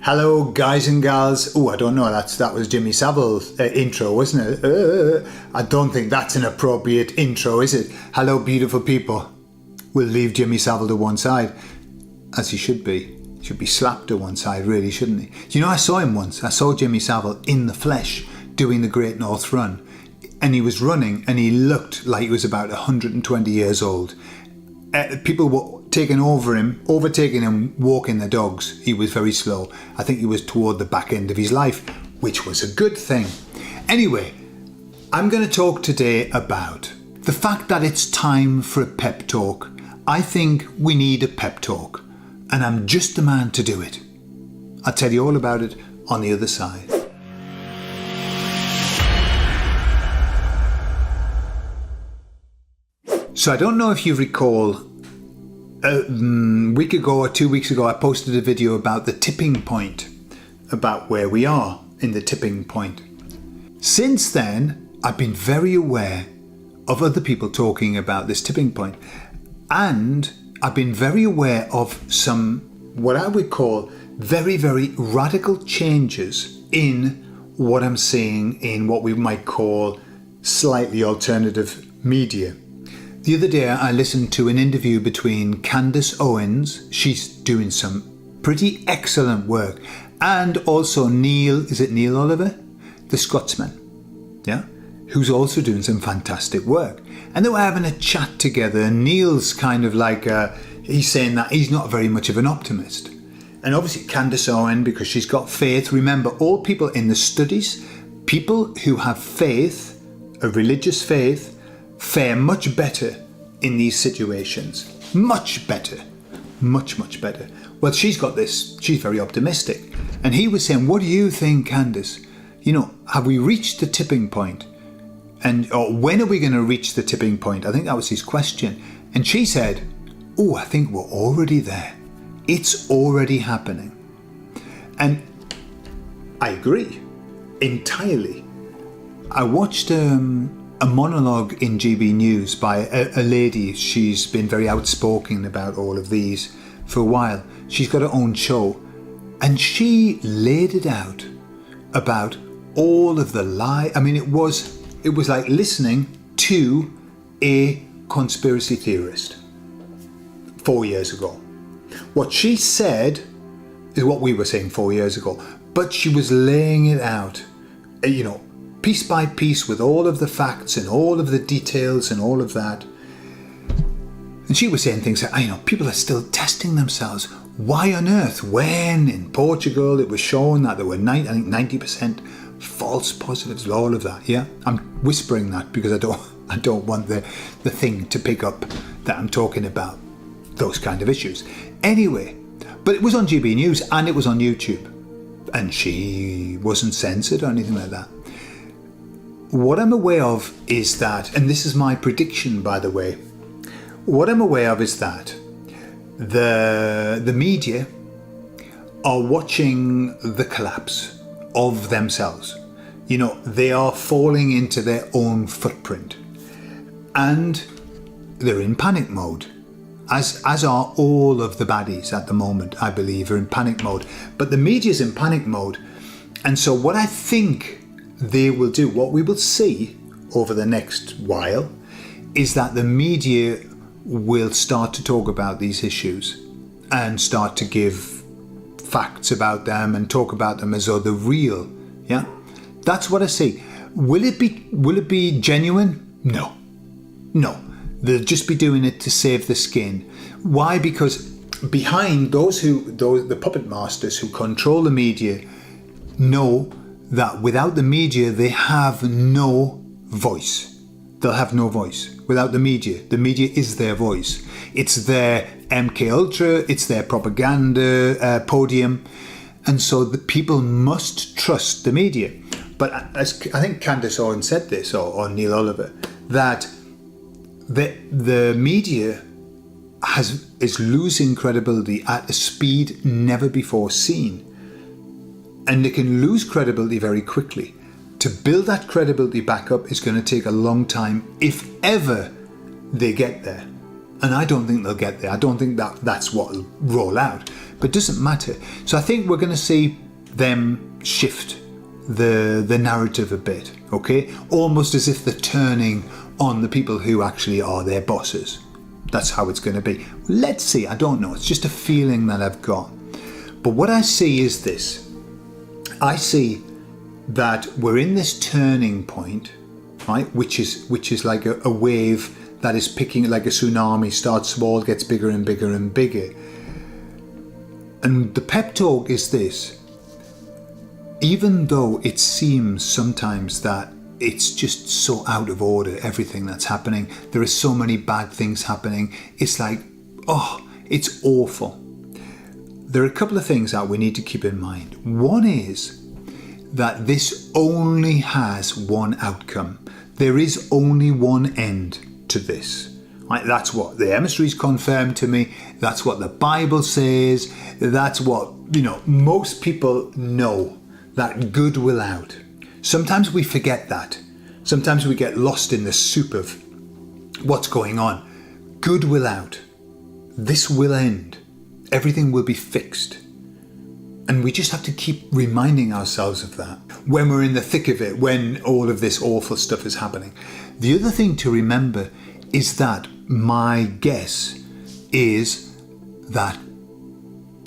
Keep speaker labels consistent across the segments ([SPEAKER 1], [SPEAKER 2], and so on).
[SPEAKER 1] Hello, guys and gals. Oh, I don't know. That was Jimmy Savile's intro, wasn't it? I don't think that's an appropriate intro, is it? Hello, beautiful people. We'll leave Jimmy Savile to one side, as he should be. He should be slapped to one side, really, shouldn't he? You know, I saw him once. I saw Jimmy Savile in the flesh doing the Great North Run. And he was running and he looked like he was about 120 years old. People were overtaking him, walking their dogs. He was very slow. I think he was toward the back end of his life, which was a good thing. Anyway, I'm going to talk today about the fact that it's time for a pep talk. I think we need a pep talk, and I'm just the man to do it. I'll tell you all about it on the other side. So I don't know if you recall, a week ago or 2 weeks ago, I posted a video about the tipping point, about where we are in the tipping point. Since then, I've been very aware of other people talking about this tipping point, and I've been very aware of some, what I would call, very, very radical changes in what I'm seeing in what we might call slightly alternative media. The other day I listened to an interview between Candace Owens, she's doing some pretty excellent work, and also Neil Oliver, the Scotsman, yeah, who's also doing some fantastic work. And they were having a chat together, and Neil's kind of like, he's saying that he's not very much of an optimist. And obviously Candace Owens, because she's got faith, remember all people in the studies, people who have faith, a religious faith, fare much better in these situations. Much better. Much, much better. Well, she's got this, she's very optimistic. And he was saying, what do you think, Candace? You know, have we reached the tipping point? Or when are we going to reach the tipping point? I think that was his question. And she said, oh, I think we're already there. It's already happening. And I agree entirely. I watched a monologue in GB News by a lady. She's been very outspoken about all of these for a while. She's got her own show, and she laid it out about all of the lie. I mean, it was like listening to a conspiracy theorist 4 years ago. What she said is what we were saying 4 years ago, but she was laying it out, you know, piece by piece, with all of the facts and all of the details and all of that. And she was saying things like, you know, people are still testing themselves. Why on earth? When in Portugal it was shown that there were 90% false positives, all of that. Yeah, I'm whispering that because I don't want the thing to pick up that I'm talking about those kind of issues. Anyway, but it was on GB News and it was on YouTube, and she wasn't censored or anything like that. What I'm aware of is that, and this is my prediction, by the way, what I'm aware of is that the media are watching the collapse of themselves. You know, they are falling into their own footprint, and they're in panic mode, as are all of the baddies at the moment, I believe, are in panic mode. But the media's in panic mode, and so what I think they will do, what we will see over the next while, is that the media will start to talk about these issues and start to give facts about them and talk about them as though they're real. Yeah, that's what I see. Will it be genuine? No. They'll just be doing it to save the skin. Why? Because behind the puppet masters who control the media know that without the media, they have no voice. They'll have no voice without the media. The media is their voice. It's their MK Ultra, it's their propaganda podium. And so the people must trust the media. But as I think Candace Owens said this, or Neil Oliver, that the media is losing credibility at a speed never before seen. And they can lose credibility very quickly. To build that credibility back up is going to take a long time, if ever they get there. And I don't think they'll get there. I don't think that's what will roll out. but it doesn't matter. So I think we're going to see them shift the narrative a bit, okay? Almost as if they're turning on the people who actually are their bosses. That's how it's going to be. Let's see, I don't know. It's just a feeling that I've got. But what I see is this. I see that we're in this turning point, right? Which is like a wave that is picking, like a tsunami, starts small, gets bigger and bigger and bigger. And the pep talk is this. Even though it seems sometimes that it's just so out of order, everything that's happening, there are so many bad things happening, it's like, oh, it's awful. There are a couple of things that we need to keep in mind. One is that this only has one outcome. There is only one end to this. Right? That's what the emissaries confirmed to me. That's what the Bible says. That's what, most people know, that good will out. Sometimes we forget that. Sometimes we get lost in the soup of what's going on. Good will out. This will end. Everything will be fixed. And we just have to keep reminding ourselves of that when we're in the thick of it, when all of this awful stuff is happening. The other thing to remember is that my guess is that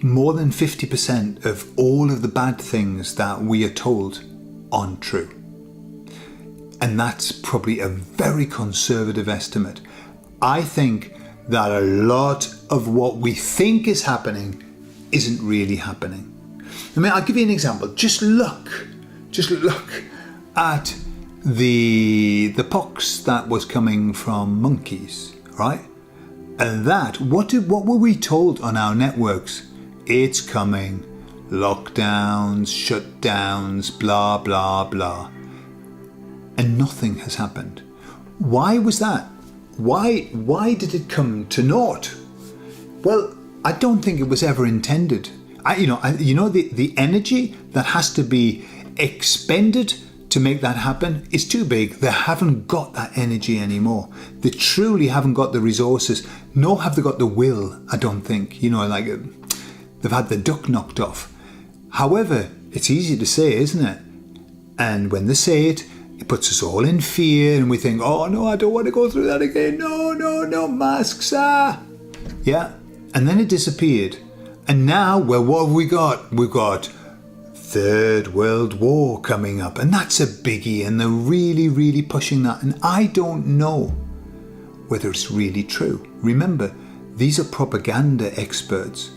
[SPEAKER 1] more than 50% of all of the bad things that we are told aren't true. And that's probably a very conservative estimate. I think that a lot of what we think is happening isn't really happening. I mean, I'll give you an example. Just look at the pox that was coming from monkeys, right? And that, what were we told on our networks? It's coming. Lockdowns, shutdowns, blah, blah, blah. And nothing has happened. Why was that? Why did it come to naught? Well, I don't think it was ever intended. The energy that has to be expended to make that happen is too big. They haven't got that energy anymore. They truly haven't got the resources, nor have they got the will, I don't think. They've had the duck knocked off. However, it's easy to say, isn't it? And when they say it, it puts us all in fear and we think, oh no, I don't want to go through that again. No, masks, Yeah, and then it disappeared. And now, well, what have we got? We've got Third World War coming up, and that's a biggie, and they're really, really pushing that. And I don't know whether it's really true. Remember, these are propaganda experts.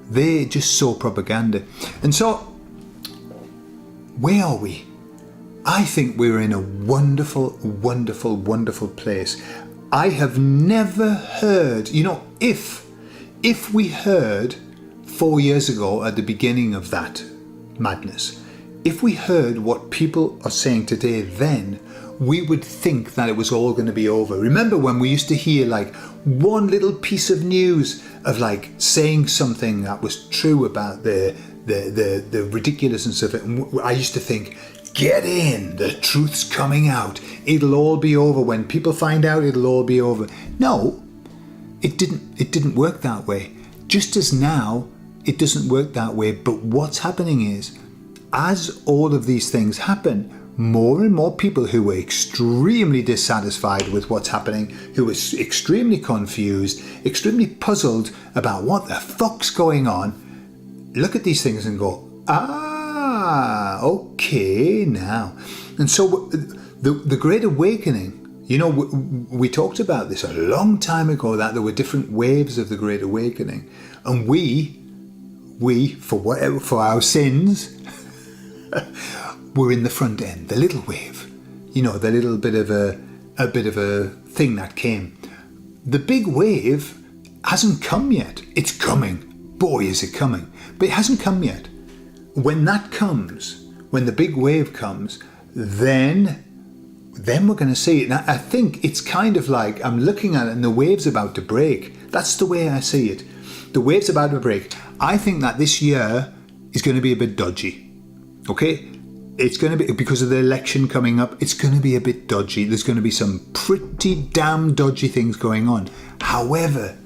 [SPEAKER 1] They just saw propaganda. And so, where are we? I think we're in a wonderful, wonderful, wonderful place. I have never heard, if we heard 4 years ago at the beginning of that madness, if we heard what people are saying today, then we would think that it was all going to be over. Remember when we used to hear like one little piece of news of like saying something that was true about the ridiculousness of it, and I used to think, get in, the truth's coming out, it'll all be over. When people find out, it'll all be over. No, it didn't work that way. Just as now, it doesn't work that way. But what's happening is, as all of these things happen, more and more people who were extremely dissatisfied with what's happening, who were extremely confused, extremely puzzled about what the fuck's going on, look at these things and go, okay now. And so the Great Awakening, we talked about this a long time ago, that there were different waves of the Great Awakening. And we for our sins, we're in the front end, the little wave, the little bit of a thing that came. The big wave hasn't come yet. It's coming. Boy, is it coming. But it hasn't come yet. When that comes, when the big wave comes, then we're going to see it. And I think it's kind of like, I'm looking at it and the wave's about to break. That's the way I see it. The wave's about to break. I think that this year is going to be a bit dodgy. Okay? It's going to be, because of the election coming up, it's going to be a bit dodgy. There's going to be some pretty damn dodgy things going on. However,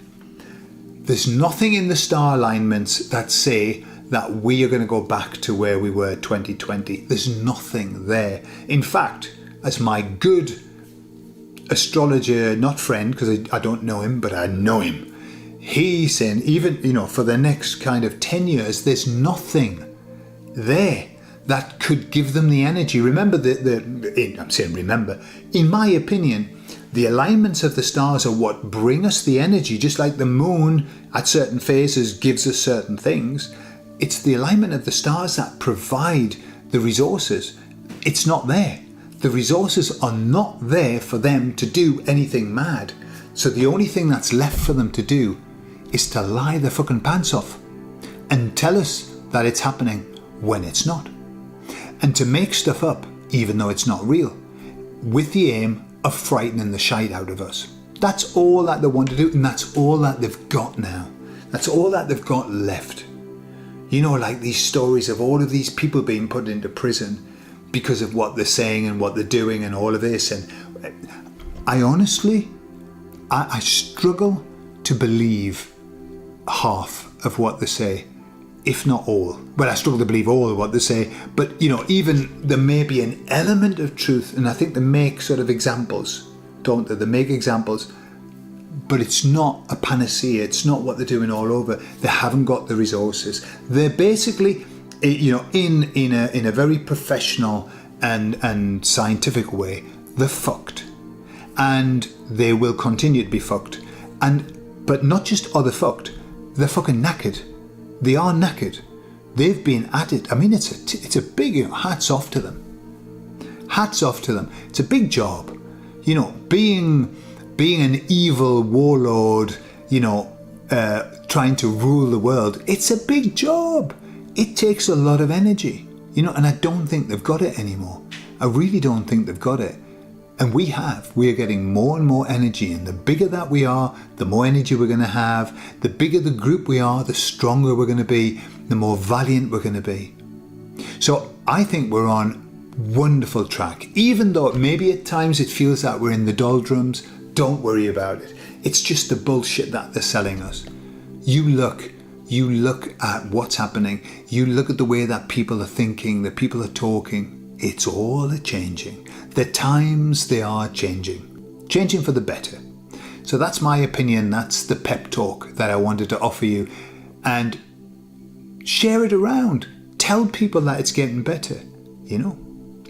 [SPEAKER 1] There's nothing in the star alignments that say that we are going to go back to where we were 2020. There's nothing there. In fact, as my good astrologer, not friend, because I don't know him, but I know him, he's saying even, for the next kind of 10 years, there's nothing there that could give them the energy. Remember, I'm saying remember, in my opinion, the alignments of the stars are what bring us the energy, just like the moon at certain phases gives us certain things. It's the alignment of the stars that provide the resources. It's not there. The resources are not there for them to do anything mad. So the only thing that's left for them to do is to lie their fucking pants off and tell us that it's happening when it's not. And to make stuff up, even though it's not real, with the aim of frightening the shite out of us. That's all that they want to do, and that's all that they've got now. That's all that they've got left. Like these stories of all of these people being put into prison because of what they're saying and what they're doing and all of this. And I honestly, I struggle to believe half of what they say, if not all. Well, I struggle to believe all of what they say, but even there may be an element of truth, and I think they make sort of examples, don't they? They make examples, but it's not a panacea. It's not what they're doing all over. They haven't got the resources. They're basically, in a very professional and scientific way, they're fucked, and they will continue to be fucked. But not just are they fucked, they're fucking knackered. They are knackered. They've been at it. I mean, it's a big, hats off to them. Hats off to them. It's a big job. Being an evil warlord, trying to rule the world, it's a big job. It takes a lot of energy, and I don't think they've got it anymore. I really don't think they've got it. And we are getting more and more energy, and the bigger that we are, the more energy we're going to have. The bigger the group we are, the stronger we're going to be, the more valiant we're going to be. So I think we're on wonderful track. Even though maybe at times it feels that we're in the doldrums, don't worry about it. It's just the bullshit that they're selling us. You look at what's happening. You look at the way that people are thinking, that people are talking. It's all changing. The times, they are changing for the better. So that's my opinion. That's the pep talk that I wanted to offer you, and share it around. Tell people that it's getting better.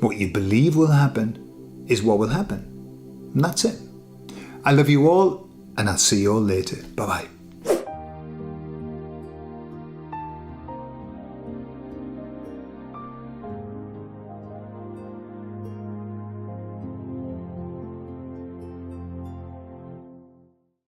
[SPEAKER 1] What you believe will happen is what will happen. And that's it. I love you all, and I'll see you all later. Bye-bye.